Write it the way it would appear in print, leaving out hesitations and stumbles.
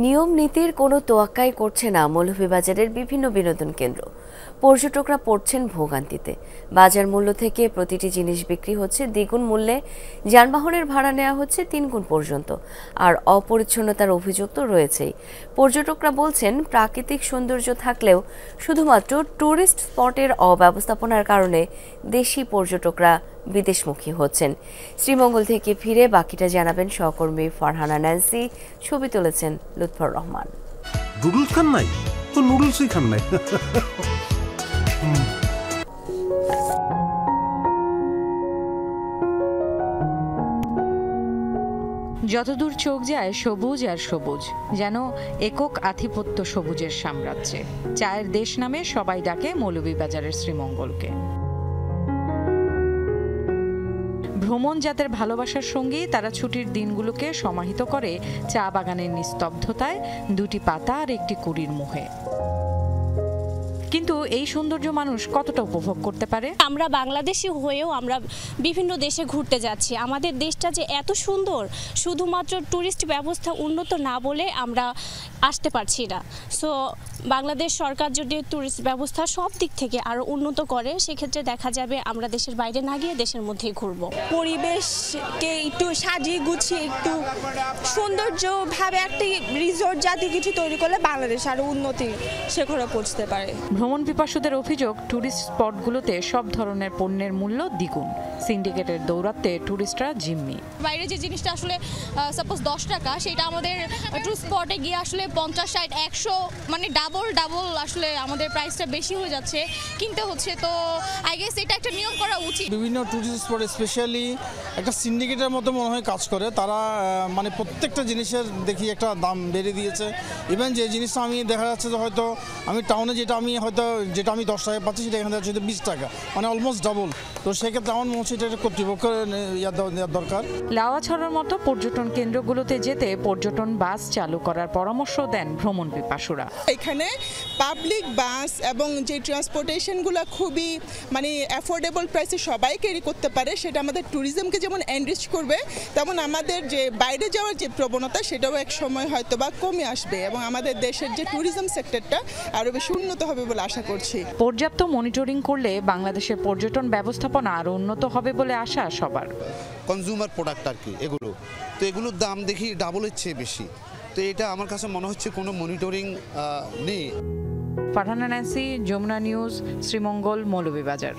নিয়ম নীতির কোনো তোয়াক্কাই করছে না মৌলভীবাজারের বিভিন্ন বিনোদন কেন্দ্র। পর্যটকরা পড়ছেন ভোগান্তিতে। বাজার মূল্য থেকে প্রতিটি জিনিস বিক্রি হচ্ছে দ্বিগুণ মূল্যে, যানবাহনের ভাড়া নেওয়া হচ্ছে 3 গুণ পর্যন্ত, আর অপরিচ্ছন্নতার অভিযোগ তো রয়েছেই। পর্যটকরা বলছেন প্রাকৃতিক সৌন্দর্য থাকলেও শুধুমাত্র ট্যুরিস্ট স্পটের অব্যবস্থাপনার কারণে দেশি পর্যটকরা বিদেশমুখী হচ্ছেন। শ্রীমঙ্গল থেকে ফিরে বাকিটা জানাবেন সহকর্মী ফারহানা ন্যান্সি। ছবি তুলেছেন লুৎফর রহমান। নুডলস খান নাই তো নুডলসই খান নাই। যতদূর চোখ যায় সবুজ আর সবুজ, যেন একক আধিপত্য সবুজের সাম্রাজ্যে। চায়ের দেশ নামে সবাই ডাকে মৌলভীবাজারের শ্রীমঙ্গলকে। ভ্রমণ যাদের ভালোবাসার সঙ্গী, তারা ছুটির দিনগুলোকে সমাহিত করে চা বাগানের নিস্তব্ধতায়, 2টি পাতা আর একটি কুড়ির মোহে। কিন্তু এই সৌন্দর্য মানুষ কতটা উপভোগ করতে পারে? আমরা বাংলাদেশি হয়েও আমরা বিভিন্ন দেশে ঘুরতে যাচ্ছি। আমাদের দেশটা যে এত সুন্দর, শুধুমাত্র ট্যুরিস্ট ব্যবস্থা উন্নত না বলে আমরা আসতে পারছি না। সো বাংলাদেশ সরকার যদি ট্যুরিস্ট ব্যবস্থা সব দিক থেকে আরও উন্নত করে, সেক্ষেত্রে দেখা যাবে আমরা দেশের বাইরে না গিয়ে দেশের মধ্যেই ঘুরবো। পরিবেশকে একটু সাজিয়ে গুছিয়ে একটু সৌন্দর্যভাবে একটি রিসোর্ট জাতীয় কিছু তৈরি করলে বাংলাদেশ আরও উন্নতি শিখরে পৌঁছতে পারে। ভ্রমণ পিপাসুদের অভিযোগ, ট্যুরিস্ট স্পটগুলোতে সব ধরনের পণ্যের মূল্য দ্বিগুণ। সিন্ডিকেটের দৌরাত্মে ট্যুরিস্টরা জিম্মি। বাইরে যে জিনিসটা আসলে সাপোজ 10 টাকা, সেটা আমাদের ট্যুরিস্ট স্পটে গিয়ে আসলে 50, 60, 100 মানে ডাবল আসলে আমাদের প্রাইসটা বেশি হয়ে যাচ্ছে, কিনতে হচ্ছে। তো আই গেস এটা একটা নিয়ম করা উচিত। বিভিন্ন ট্যুরিস্ট স্পট স্পেশালি একটা সিন্ডিকেটের মতো মনে হয় কাজ করে। তারা মানে প্রত্যেকটা জিনিসের দেখি একটা দাম বেড়ে দিয়েছে। ইভেন যে জিনিসটা আমি দেখা যাচ্ছে যে হয়তো আমি টাউনে যেটা আমি 10 টাকায় পাচ্ছি, সেটা এখানে হচ্ছে 20 টাকা, মানে অলমোস্ট ডাবল। তো সেক্ষেত্রে আমার মনে হচ্ছে এটা কর্তৃপক্ষের দেওয়ার দরকার। লাওয়াছড়ার মতো পর্যটন কেন্দ্রগুলোতে যেতে পর্যটন বাস চালু করার পরামর্শ দেন ভ্রমণ পিপাসুরা। এখানে পাবলিক বাস এবং যে ট্রান্সপোর্টেশনগুলো খুবই মানে অ্যাফোর্ডেবল প্রাইসে সবাই ক্যারি করতে পারে, সেটা আমাদের ট্যুরিজমকে যেমন এনরিচ করবে, তেমন আমাদের যে বাইরে যাওয়ার যে প্রবণতা, সেটাও এক সময় হয়তো বা কমে আসবে এবং আমাদের দেশের যে ট্যুরিজম সেক্টরটা আরও বেশি উন্নত হবে বলে আশা করছি। পর্যাপ্ত মনিটরিং করলে বাংলাদেশের পর্যটন ব্যবস্থাপনা আরও উন্নত হবে বলে আশা সবার। কনজিউমার প্রোডাক্ট আর কি এগুলো, তো এগুলোর দাম দেখি ডাবলের চেয়ে বেশি। তো এটা আমার কাছে মনে হচ্ছে কোনো মনিটরিং নেই। Farhana Nancy, Jamuna News, Sreemangal, Moulvibazar.